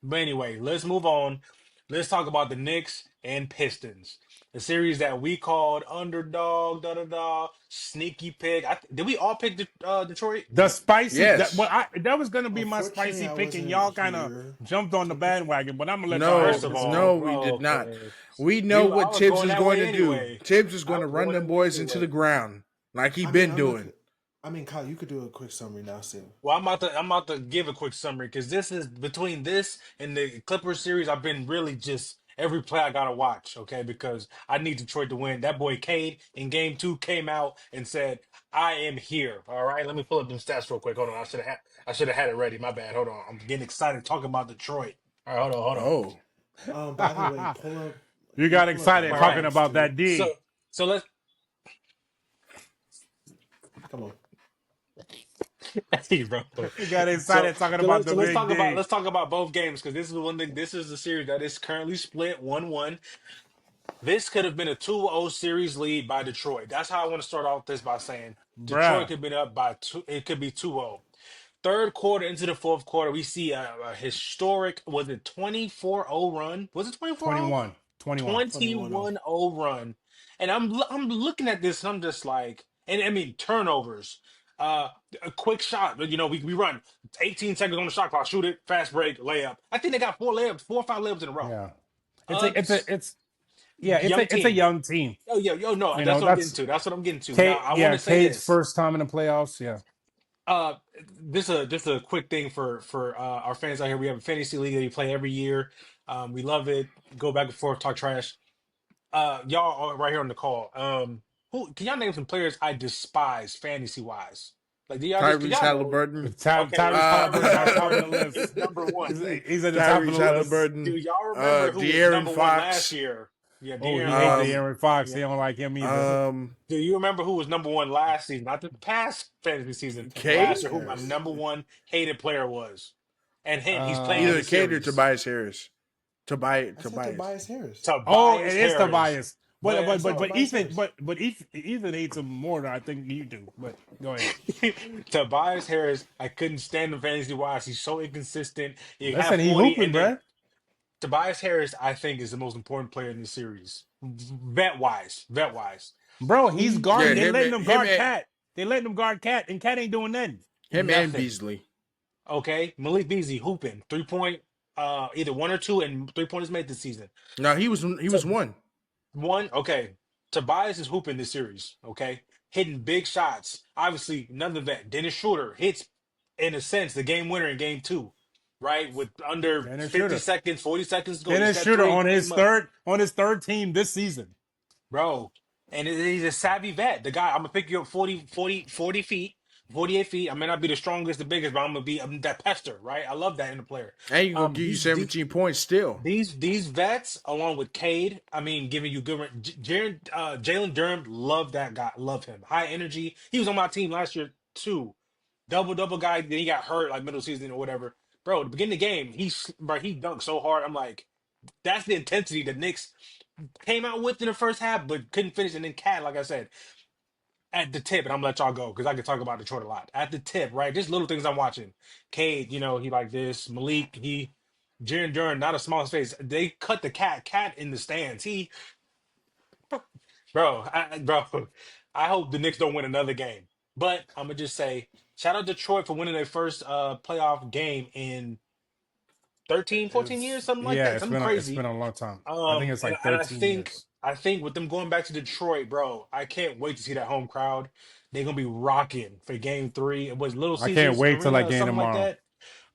But anyway, let's move on. Let's talk about the Knicks and Pistons. The series that we called underdog, da da da, sneaky pick. Did we all pick Detroit? The spicy Yes. that was gonna be my Unfortunately, spicy I pick, and wasn't y'all kind of here jumped on the to pick it. bandwagon. But I'm gonna let y'all No, have First it of this time. no, all, we did not. okay. We know I what was Tibbs going is that going way to do. anyway. Tibbs is I going to was run going them that way boys into the anyway. ground like he I mean, been I'm not. doing. Kyle, you could do a quick summary now, Sim. Well, I'm about to give a quick summary because this is between this and the Clippers series. I've been really just every play I gotta watch, okay? Because I need Detroit to win. That boy Cade in Game 2 came out and said, "I am here." All right, let me pull up them stats real quick. Hold on, I should have had it ready. My bad. Hold on, I'm getting excited talking about Detroit. All right, hold on. Oh, By the way, pull up. You Can you got pull up the excited All talking right, highlights about too? that so D. let's Come on. hey, bro. You got So excited talking about the big D. let's talk about both games because this is the one thing. This is the series that is currently split 1-1. This could have been a 2-0 series lead by Detroit. That's how I want to start off this by saying Detroit Bruh. could have been up by two. It could be 2-0. Third quarter into the fourth quarter, we see a historic, was it 24-0 run? Was it 24-0? 21. 21. 21-0. 21-0 run. And I'm looking at this and I'm just like, and I mean turnovers. Uh a quick shot. We run 18 seconds on the shot clock, shoot it, fast break, layup. I think they got 4 or 5 layups in a row. Yeah. Uh Young It's a team. young team. Oh yeah, yo, no, You that's know, what I'm getting that's to. That's what I'm getting to. Now, Kate. I want Yeah, to say Cade's this. first time in the playoffs. Yeah. Uh, this just a quick thing for our fans out here. We have a fantasy league that we play every year. We love it. Go back and forth, talk trash. Y'all are right here on the call. Who can y'all name some players I despise fantasy wise? Like, do y'all just? Cause Tyrese y'all know. Halliburton. Okay, Tyrese Tyrese Halliburton at top of the Halliburton is list. number one. He's at the top of Tyrese the list. Do Halliburton. y'all remember who was De'Aaron number one last Fox. year? Yeah, Oh, he De'Aaron hates Fox. Um, De'Aaron Fox. Yeah. He don't like him either. um, Do you remember who was number one last season? Not the past fantasy season, Cade. last year, who my Harris. number one hated player was. And hint, he's playing in Uh, the Either Cade or series. Tobias Harris. I said Tobias. Tobias Harris. it Tobias is Harris. Tobias. But But but It's but not but Tobias Ethan Harris. but Ethan hates him more than I think you do. But go ahead. Tobias Harris, I couldn't stand him fantasy wise. He's so inconsistent. You have Listen, he 40, hooping, and then bruh. Tobias Harris, I think, is the most important player in the series. Vet wise. Vet wise. Bro, he's He Yeah, guarding. They he letting him him guard and Cat. They letting him guard Cat, and Cat ain't doing nothing. nothing. Beasley. Okay. Malik Beasley hooping. 3 point, either one or two, and 3 pointers made this season. No, he was one. One, okay. Tobias is hooping this series, okay? Hitting big shots. Obviously, none of that. Dennis Schroeder hits, in a sense, the game winner in game two, right? With under Dennis 50 Schroeder. seconds, 40 seconds to go. Hits Dennis that Schroeder three, on puts his him up, third team this season. bro. And he's a savvy vet. The guy, I'm going to pick you up 40 feet, 48 feet. I may not be the strongest, the biggest, but I'm that pester, right? I love that in a player. And he gonna give you These, 17 points still. these vets, along with Cade, I mean, giving you good. Jalen Durham, love that guy, love him. High energy. He was on my team last year too. Double guy. Then he got hurt like middle season or whatever. Bro, at the beginning of the game, he dunked so hard. I'm like, that's the intensity the Knicks came out with in the first half, but couldn't finish. And then Cat, like I said, at the tip, and I'm gonna let y'all go because I can talk about Detroit a lot. At the tip, right? Just little things I'm watching. Cade, he like this. Malik, Jaren Duran, not a small space. They cut the cat in the stands. Bro, I hope the Knicks don't win another game. But I'm gonna just say, shout out Detroit for winning their first playoff game in 13, It 14 years, was. something like Yeah, that, something it's been crazy. a long time. I think it's And, like and I 13 think years. I think with them going back to Detroit, bro, I can't wait to see that home crowd. They're gonna be rocking for Game 3. It was Little I can't Caesars wait till that Arena or game something like tomorrow. that.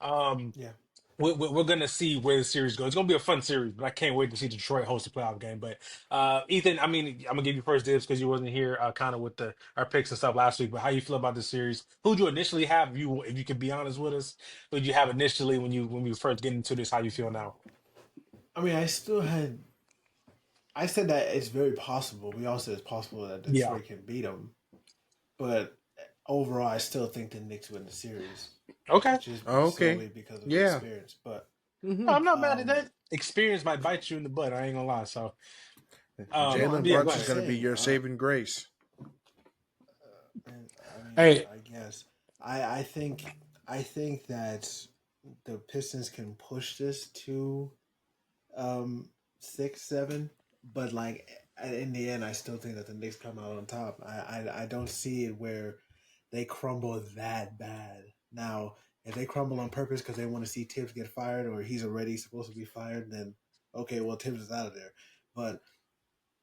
Um, Yeah. we're gonna see where the series goes. It's gonna be a fun series, but I can't wait to see Detroit host a playoff game. But Ethan, I mean, I'm gonna give you first dibs because you wasn't here, kind of with the our picks and stuff last week. But how you feel about the series? Who'd you initially have? If you could be honest with us, who'd you have initially when we first get into this? How you feel now? I mean, I still had. I said that it's very possible. We all said it's possible that Yeah. Detroit can beat them, but overall, I still think the Knicks win the series, Okay. just Oh, solely okay. because of Yeah. experience. But hmm I'm not mad at um, that. Experience might bite you in the butt. I ain't gonna lie. So, no, I'm, Jalen yeah, I'm go Brunson's just ahead. gonna be saying. your saving grace. And, I mean, Hey, I guess I think that the Pistons can push this to 6, 7, but like in the end, I still think that the Knicks come out on top. I don't see it where they crumble that bad. Now, if they crumble on purpose because they want to see Tibbs get fired or he's already supposed to be fired, then okay, well Tibbs is out of there. But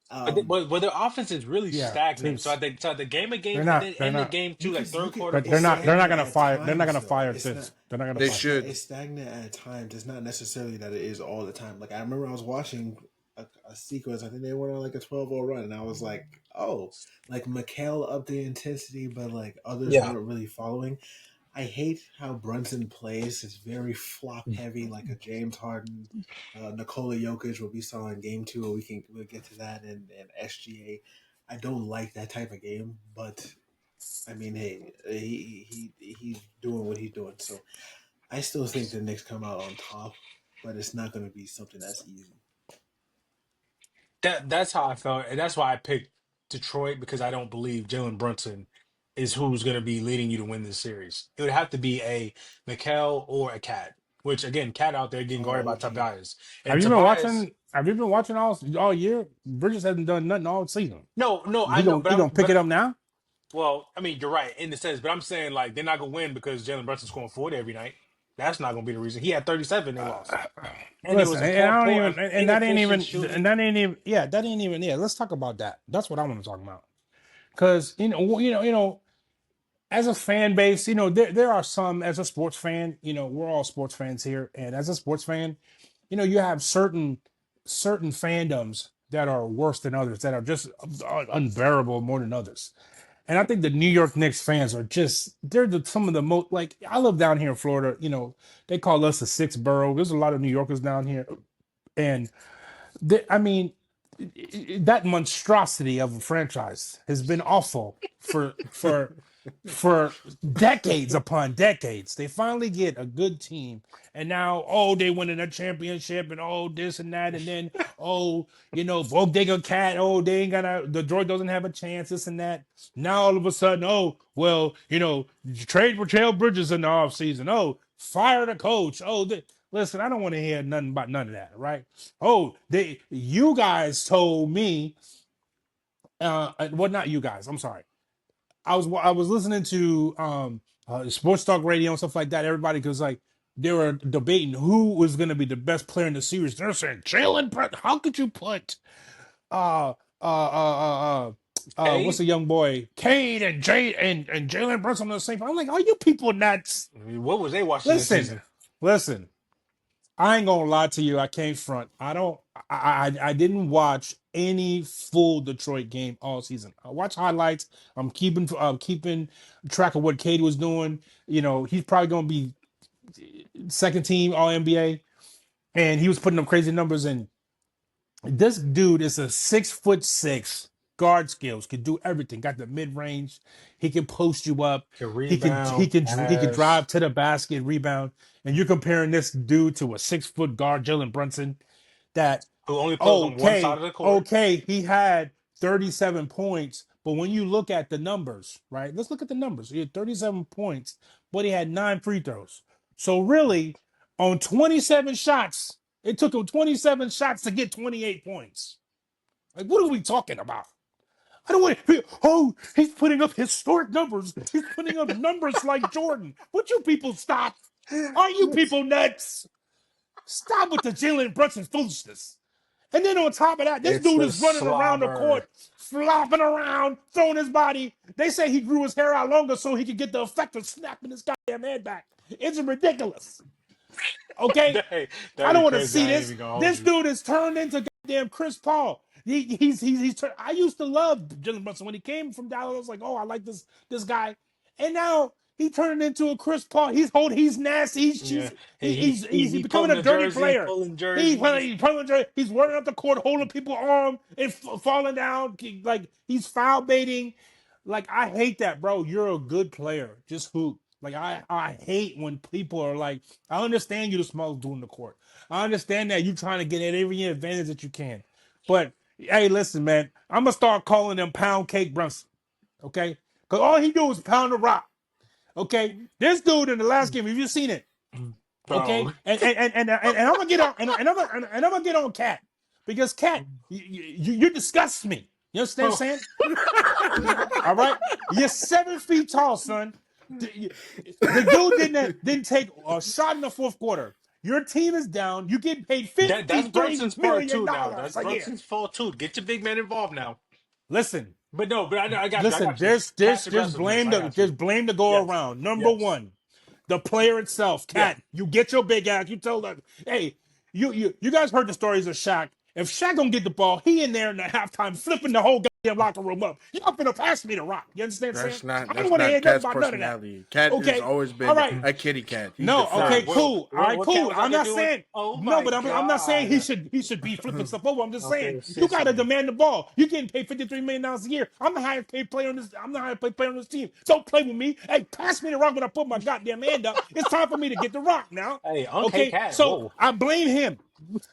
But, but their offense is really Yeah, stagnant. So Tibbs. I think so the game of They're game and not. then They're end the not. game too, like you third could quarter, But fourth it's quarter. they're not stagnant gonna at fire. They're not times gonna though. fire It's not Tibbs. They're not gonna They fire. should. it's stagnant at times. It's not necessarily that it is all the time. Like I remember I was watching a sequence. I think they went on like a 12-0 run, and I was like, oh, like Mikal upped the intensity, but like others Yeah. weren't really following. I hate how Brunson plays. It's very flop heavy, like a James Harden, Nikola Jokic, what we saw in Game 2. We'll get to that in SGA. I don't like that type of game, but I mean, hey, he's doing what he's doing. So I still think the Knicks come out on top, but it's not going to be something that's easy. That's how I felt, and that's why I picked Detroit because I don't believe Jalen Brunson is who's going to be leading you to win this series. It would have to be a Mikal or a Cat, which again, Cat out there getting guarded Oh, by OG. Tobias and Have you been Tobias. watching? Have you been watching all year? Bridges hasn't done nothing all season. No, no, I He know, gonna but he gonna pick it up now? well, I mean, you're right in the sense, but I'm saying like they're not going to win because Jalen Brunson's scoring 40 every night. That's not going to be the reason. He had 37, they lost, and it was Listen, a and poor, I don't poor, even, and that ain't inefficient even, shooting. and that ain't even, yeah, that ain't even, yeah. Let's talk about that. That's what I want to talk about. Because as a fan base, there are some. As a sports fan, we're all sports fans here, and as a sports fan, you have certain fandoms that are worse than others, that are just unbearable more than others. And I think the New York Knicks fans are some of the most, like, I live down here in Florida. They call us the sixth borough. There's a lot of New Yorkers down here, and I mean, that monstrosity of a franchise has been awful for decades upon decades. They finally get a good team, and now they winning a championship, and this and that, and then Bodega Cat, they ain't gonna, the Detroit doesn't have a chance, this and that. Now all of a sudden, trade for Trail Bridges in the offseason. Fire the coach. Listen, I don't want to hear nothing about none of that, right? You guys told me, well, not you guys. I'm sorry. I was listening to sports talk radio and stuff like that. Everybody was like, they were debating who was going to be the best player in the series. They're saying Jalen Brunson. How could you put uh uh uh what's the Cade, young boy Cade and Jalen Brunson on the same? I'm like, are you people nuts? I mean, what was they watching this Listen, season? listen. I ain't gonna lie to you. I can't front. I don't. I didn't watch any full Detroit game all season. I watch highlights. I'm keeping track of what Cade was doing. He's probably gonna be second team All NBA, and he was putting up crazy numbers. And this dude is a 6'6" guard skills, can do everything. Got the mid range. He can post you up. Can He can he rebound, can he can pass. drive to the basket, rebound. And you're comparing this dude to a 6 foot guard, Jalen Brunson. That Who only plays on one side okay, of the court. okay, he had 37 points, but when you look at the numbers, right? Let's look at the numbers. He had 37 points, but he had 9 free throws. So really, on 27 shots, it took him 27 shots to get 28 points. Like, what are we talking about? I don't want to. He's putting up historic numbers. He's putting up numbers like Jordan. Would you people stop? Are you people nuts? Stop with the Jalen Brunson foolishness. And then on top of that, this It's dude the is running around the slobber. court, flopping around, throwing his body. They say he grew his hair out longer so he could get the effect of snapping his goddamn head back. It's ridiculous. Okay? That'd I be don't want to crazy. see I ain't this. even gonna hold This you. dude is turned into goddamn Chris Paul. I used to love Jalen Brunson when he came from Dallas. I was like, I like this guy, and now he turned into a Chris Paul. He's nasty. Yeah, He's he becoming pulling a the dirty jersey, player. pulling jerseys. He's running up the court, holding people's arm and falling down. Like he's foul baiting. Like I hate that, bro. You're a good player. Just hoop. Like I hate when people are like, I understand you the smallest dude in the court. I understand that you trying to get at every advantage that you can. But hey, listen, man, I'm gonna start calling him Pound Cake Brunson. Okay? Because all he do is pound the rock. Okay? This dude in the last game, have you seen it? Okay, Bro. and I'm gonna get on and I'm gonna get on Cat because Cat, you disgust me. You understand what I'm saying? All right, you're 7 feet tall, son. The dude didn't take a shot in the fourth quarter. Your team is down. You get paid That's $53 Brunson's part million too now. That's a year. Brunson's fault too. Get your big man involved now. Listen, But no, but I got you. I listen. got you. Cat's There's aggressiveness. blame I to got you. go Yes. around. Number Yes. one, the player itself. Yeah. Cat, you get your big ass. You told us, hey, you guys heard the stories of Shaq. If Shaq don't get the ball, he in there in the halftime flipping the whole goddamn locker room up. Y'all finna pass me the rock. You understand what I'm saying? I don't That's want to hear not nothing Cat's about none of that. personality. Cat has Okay, always all been right. a kitty cat. He's No, okay, deferred. cool. All right, What Cat cool. was out I'm there not doing? saying Oh no, my but I'm not saying he God. should be flipping stuff over. I'm just Okay, saying you gotta sissy. demand the ball. You getting paid $53 million a year. I'm the highest paid player on this. I'm the highest paid player on this team. Don't play with me. Hey, pass me the rock when I put my goddamn hand up. It's time for me to get the rock now. Hey, Unc Okay, Cat. so Whoa. I blame him.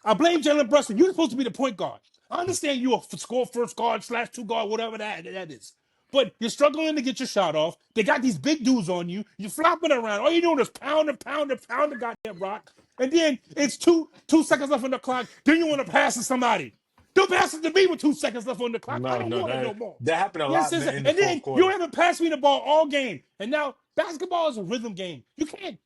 I blame Jalen Brunson. You're supposed to be the point guard. I understand you a score first guard / two guard, whatever that is. But you're struggling to get your shot off. They got these big dudes on you. You're flopping around. All you're doing is pound and pound and pound the goddamn rock. And then it's two seconds left on the clock. Then you want to pass to somebody. Don't pass it to me with 2 seconds left on the clock. I No, don't no, want it no that more. that happened a Yes, lot yes, in the and fourth then you quarter. haven't passed me the ball all game. And now basketball is a rhythm game. You can't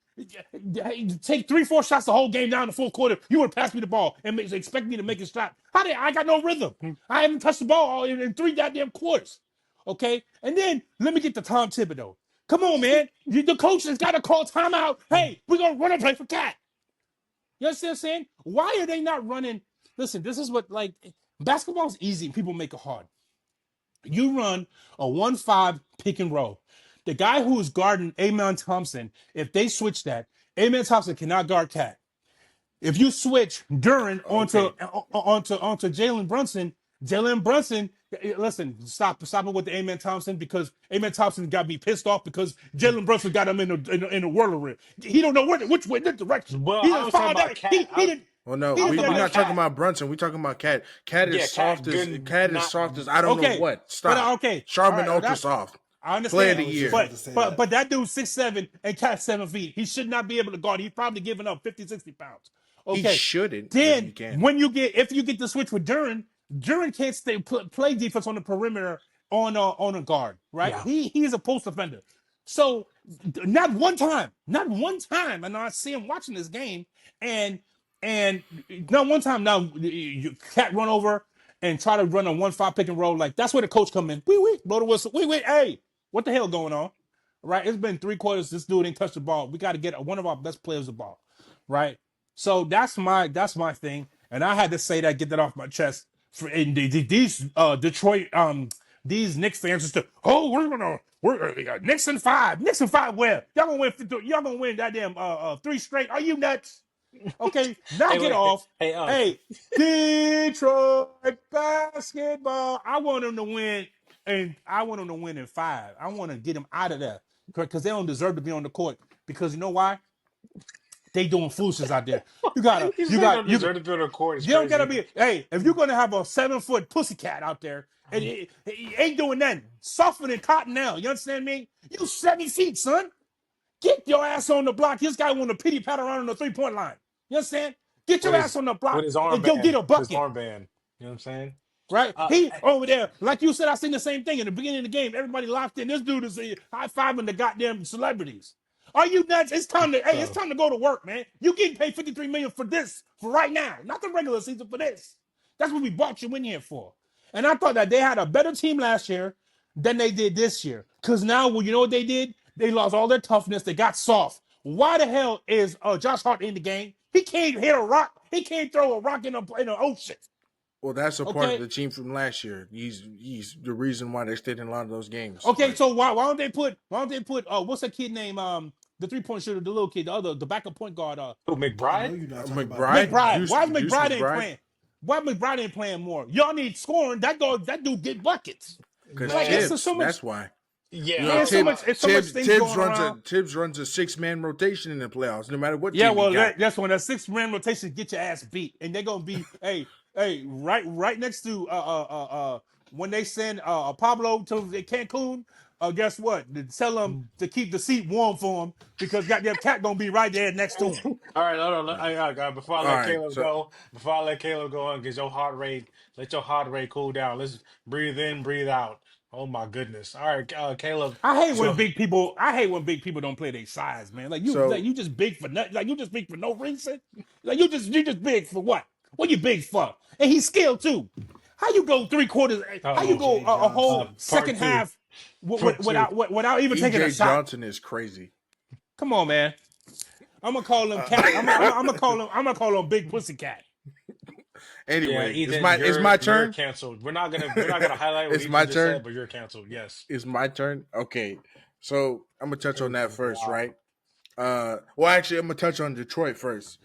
take 3-4 shots the whole game down the fourth quarter. You want to pass me the ball and expect me to make a shot. I got no rhythm. I haven't touched the ball in 3 goddamn quarters. Okay? And then let me get to Tom Thibodeau. Come on, man. The coach has got to call timeout. Hey, we're going to run a play for Cat. You understand what I'm saying? Why are they not running? Listen, this is what, like, basketball is easy. People make it hard. You run a 1-5 pick and roll. The guy who is guarding Amen Thompson, if they switch that, Amen Thompson cannot guard Cat. If you switch Duran Okay. onto Jalen Brunson, listen, stop it with the Amen Thompson because Amen Thompson got me pissed off because Jalen Brunson got him in the whirlwind. He don't know which way, this direction. Well, He I didn't was talking find about out. Cat. He didn't. Well, no, He I was didn't. we're talking about not talking Cat. about Brunson. We're talking about Cat. Cat Yeah, is soft Cat as good. Cat is Not soft as I don't know Okay, what. but Stop. okay, Sharp all and right, ultra soft. I Play of understand, the year. but that dude's 6'7" and Cat's 7 feet. He should not be able to guard. He's probably giving up 50, 60 pounds. He Okay. shouldn't, but he Then can. if you get the switch with Duran can't play defense on the perimeter on a guard, right? Yeah. He's a post defender. So not one time, and I see him watching this game, and not one time now you Cat run over and try to run a 1-5 pick and roll. Like that's where the coach come in. Wait, blow the whistle. Wait, hey, what the hell going on? Right? It's been 3 quarters. This dude ain't touched the ball. We got to get one of our best players the ball, right? So that's my thing, and I had to say that, get that off my chest. For these Detroit these Knicks fans just we're Knicks in 5, where y'all gonna win that damn 3 straight. Are you nuts? Okay, knock Hey, it wait. off. Hey, Hey, Detroit basketball. I want them to win, and I want them to win in 5. I want to get them out of there because they don't deserve to be on the court. Because you know why? They doing foolishness out there. You don't deserve to be on the court. It's you don't gotta crazy. be. Hey, if you're gonna have a 7-foot pussycat out there, and he ain't doing nothing, softer than cotton now. You understand me? You 7 feet, son. Get your ass on the block. This guy want to pity pat around on the 3-point line. You understand? Get your ass on the block With his and go get a with his bucket. armband. You know what I'm saying? Right? He over there, like you said, I seen the same thing in the beginning of the game. Everybody locked in. This dude is high fiving the goddamn celebrities. Are you nuts? It's time to it's time to go to work, man. You getting paid $53 million for this, for right now, not the regular season, for this. That's what we brought you in here for. And I thought that they had a better team last year than they did this year. Because now, well, you know what they did? They lost all their toughness. They got soft. Why the hell is Josh Hart in the game? He can't hit a rock. He can't throw a rock in an ocean. Well, that's a part Okay. of the team from last year. He's the reason why they stayed in a lot of those games. Okay, But so why don't they put what's that kid name? The 3-point shooter, the little kid, the backup point guard. Who, I know McBride? you're not talking McBride? about McBride. Deuce- Why Deuce McBride ain't McBride? playing? Why McBride ain't playing more? Y'all need scoring. That dude get buckets. because Like, Man. it's Tibbs, so much- that's why. Yeah. You know, It's so much things Tibbs going around. Tibbs runs a 6-man rotation in the playoffs, no matter what. Yeah, team well, he got. that's when that 6-man rotation get your ass beat, and they're gonna be right next to when they send Pablo to Cancun. guess what? Tell him to keep the seat warm for him because goddamn cat gonna be right there next to him. All right, hold on. Before I All let right. Caleb So go, on, get your heart rate, let your heart rate cool down. Let's breathe in, breathe out. Oh my goodness. All right, Caleb. I hate when So, big people. I hate when big people don't play their size, man. so You just big for nothing. Like you just big for no reason. Like you just big for what? What you big for? And he's skilled too. How you go 3/4? How you oh, go EJ a whole Johnson. part second two, half part two. without even taking a EJ shot? Johnson is crazy. Come on, man. I'm gonna call him Uh, cat. I'm gonna call him Big Pussy Cat. Yeah, anyway, Ethan, it's my you're turn. canceled. We're not gonna highlight what It's my Ethan just said, turn. but you're canceled. Yes. It's my turn. Okay, so I'm gonna touch on that first, Wow. right? Well, actually, I'm gonna touch on Detroit first.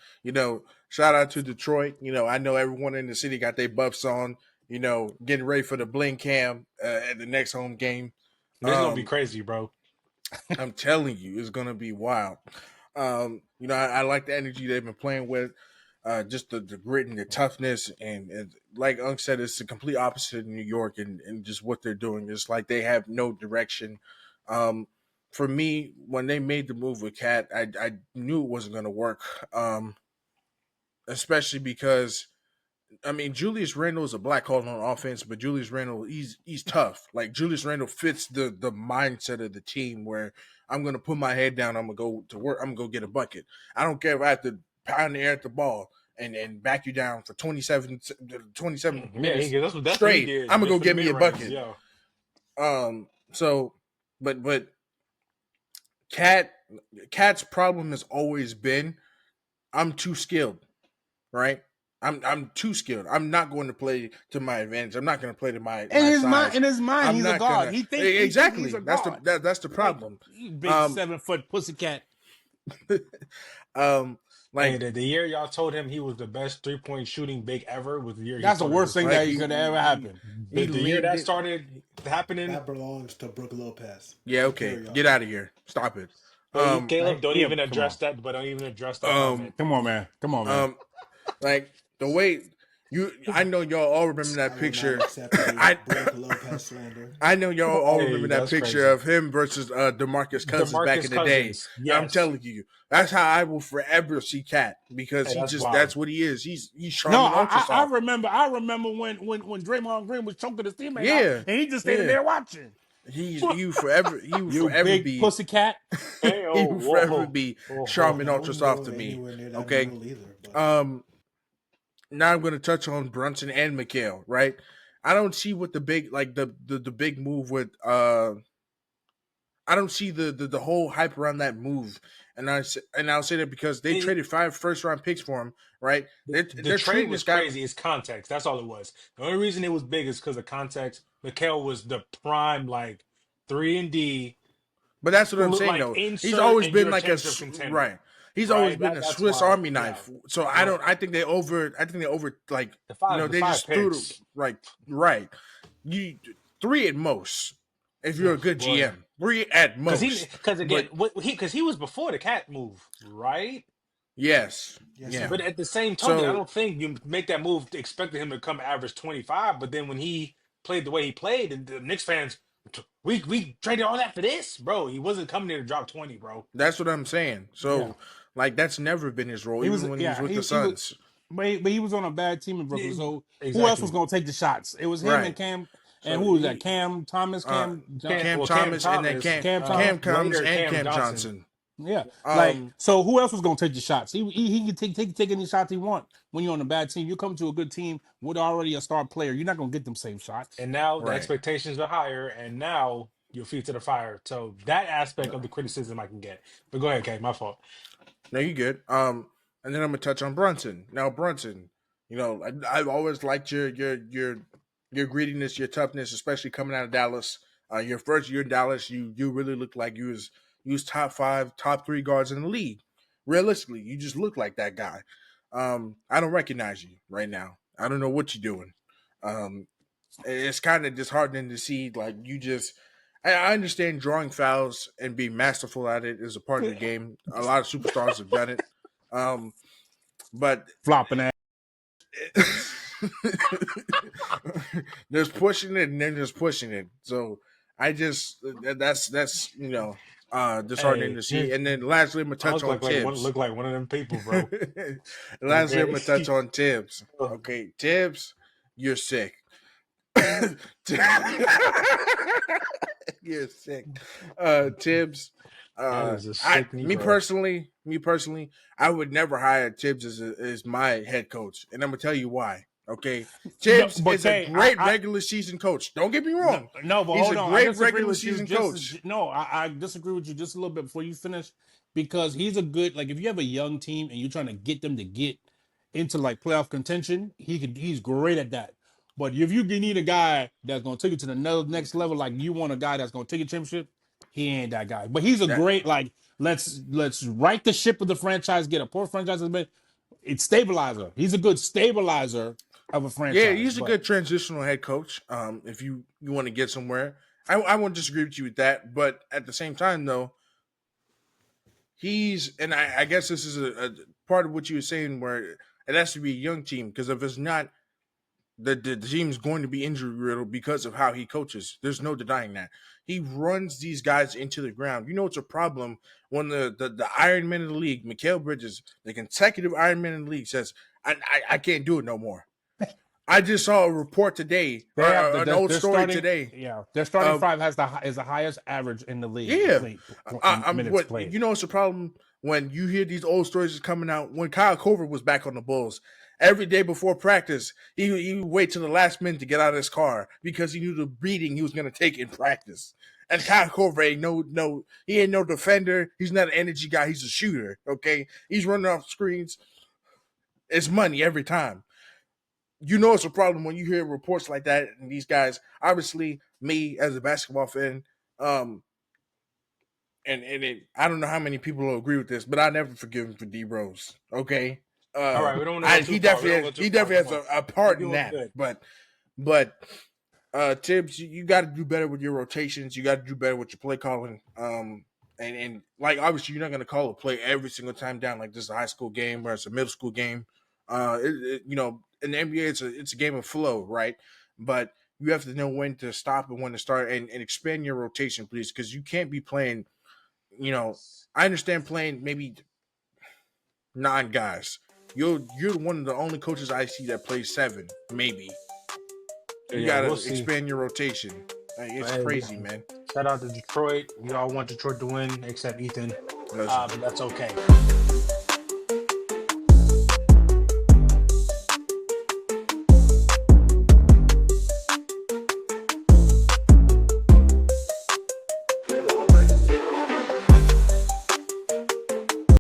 Shout out to Detroit. I know everyone in the city got their buffs on. Getting ready for the bling cam at the next home game. This is gonna be Um, crazy, bro. I'm telling you, it's gonna be wild. I like the energy they've been playing with, just the grit and the toughness, and like Unc said, it's the complete opposite of New York, and just what they're doing. It's like they have no direction. For me, when they made the move with Cat, I knew it wasn't gonna work, especially because Julius Randle is a black hole on offense, but Julius Randle, he's tough. Like Julius Randle fits the mindset of the team where I'm gonna put my head down, I'm gonna go to work, I'm gonna go get a bucket. I don't care if I have to pound the air at the ball and back you down for 27 Yeah, minutes that's what he straight. did. I'm gonna go For the get me mid a range, bucket. yeah. So but Cat's problem has always been I'm too skilled, right? I'm too skilled. I'm not going to play to my advantage. I'm not going to play to my size. In his mind, I'm he's a not god. gonna He think he's exactly. a god. That's the problem. You big Um, 7-foot pussycat. um, Hey, like the year y'all told him he was the best 3-point shooting big ever was the year he That's the started worst this thing team. like that could ever happen. he The year leaned that it. started happening, That belongs to Brooke Lopez. Yeah, okay. Carry on. Get out of here. Stop it. hey, Um, Caleb, don't Yeah, even come on. address that. But don't even address that um, comment. Come on, man. Come on, man. um, like the way I know y'all all remember that I will not picture. accept any I Brooke Lopez slander. I know y'all all remember Hey, that that's picture crazy. of him versus DeMarcus Cousins back DeMarcus in the day. Cousins, I'm yes. telling you, that's how I will forever see Cat because Hey, that's wild. that's what he is. He's No, Charmin Ultra I Soft. remember when Draymond Green was choking his teammate out, Yeah, and he just standing yeah. there watching. He will You forever big be pussycat. Hey, he oh, will forever whoa, be whoa. Charmin I Ultra wouldn't Soft go to me. anywhere near that Okay. mule either. But Now I'm gonna touch on Brunson and McHale, right? I don't see what the big the big move with I don't see the whole hype around that move, and I'll say that because they It, traded 5 first-round picks for him, right? the They're trade treating was this guy, crazy. It's context. That's all it was. The only reason it was big is because of context. Mikal was the prime, like 3 and D, but that's what I'm saying like though. He's insert always and you're been a like a championship contender, right. He's always right? been a That's Swiss why, Army yeah. knife. So I But don't. I think they over like the they five just threw picks, like right. You 3 at most if you're a good boy, GM. 3 at most, because again, but he was before the cat move, right? yes, yes, yeah. But sir. at the same token, I So don't think you make that move expecting him to come average 25. But then when he played the way he played, and the Knicks fans, we traded all that for this, bro. He wasn't coming there to drop 20, bro. that's what I'm saying. Yeah, So like that's never been his role, He was even when he was yeah with the he was Suns. but he was on a bad team in Brooklyn. Yeah, So who else was exactly. going to take the shots? It was him and Right. Cam and So who was that? he Cam Thomas, uh Cam, Cam well, Cam Thomas and then Thomas, Cam Thomas. Cam Thomas later and Cam Cam Johnson. Johnson. Yeah, like Um so. Who else was going to take the shots? He could take any shots he want. When you're on a bad team, you come to a good team with already a star player. You're not going to get them same shots. And now the right. expectations are higher, and now your feet to the fire. So that aspect of the criticism I can get. But go ahead, Kay. My fault. No, you good. And then I'm gonna touch on Brunson. Now Brunson, I've always liked your greediness, your toughness, especially coming out of Dallas. Your first year in Dallas, you really looked like you was top 5, top 3 guards in the league. Realistically, you just look like that guy. I don't recognize you right now. I don't know what you're doing. Um, it's kind of disheartening to see like you just. I understand drawing fouls and being masterful at it is a part of the game. A lot of superstars have done it, um, but Flopping ass. there's pushing it and then there's pushing it. So That's disheartening Hey, to see. And then lastly, I'm gonna I touch on Tibbs. look like one of them people, bro. Lastly, I'm Okay. gonna touch on Tibbs. Okay, Tibbs, you're sick. You're sick. Tibbs. That is a I sick me Negro. personally, I would never hire Tibbs as my head coach, and I'm gonna tell you why. Okay, No, Tibbs but is a Kay, great regular season coach. Don't get me no, wrong. no, but He's a hold on. I great disagree regular with you. season coach. I disagree with you just a little bit before you finish, because he's a good, like, if you have a young team and you're trying to get them to get into like playoff contention, he's great at that. But if you need a guy that's gonna take you to the next level, like you want a guy that's gonna take a championship, he ain't that guy. But he's a That great, like, let's right the ship of the franchise, get a poor franchise. It's stabilizer. He's a good stabilizer of a Yeah, franchise. he's a But good transitional head coach. If you want to get somewhere, I won't disagree with you with that. But at the same time, though, I guess this is a part of what you were saying, where it has to be a young team, because if it's not, the team's going to be injury riddled because of how he coaches. There's no denying that. He runs these guys into the ground. You know, it's a problem when the Iron Man of the league, Mikal Bridges, the consecutive Iron Man in the league, says, I can't do it no more. I just saw a report today, they have an old their story starting, today. yeah, their starting Uh, five is the highest average in the league. yeah, I'm Minutes what played. you know. It's a problem when you hear these old stories coming out. When Kyle Korver was back on the Bulls, every day before practice, he would wait till the last minute to get out of his car because he knew the beating he was going to take in practice. And Kyle Korver ain't he ain't no defender. He's not an energy guy. He's a shooter. Okay, he's running off screens. It's money every time. You know, it's a problem when you hear reports like that. And these guys, obviously, me as a basketball fan, I don't know how many people will agree with this, but I never forgive him for D Rose. Okay, All right, we don't want to go too he far. We don't go definitely too far. has Come on. a part You're in doing that. good. But Tibbs, you got to do better with your rotations. You got to do better with your play calling. And like, obviously you're not going to call a play every single time down, like this is a high school game or it's a middle school game. You know, in the NBA it's a game of flow, right? But you have to know when to stop and when to start, and expand your rotation, please, because you can't be playing. You know, I understand playing maybe 9 guys. You're one of the only coaches I see that plays 7, maybe. You Yeah, gotta we'll see. expand your rotation. It's Hey, crazy, man. shout out to Detroit. We all want Detroit to win except Ethan, Listen. but that's okay.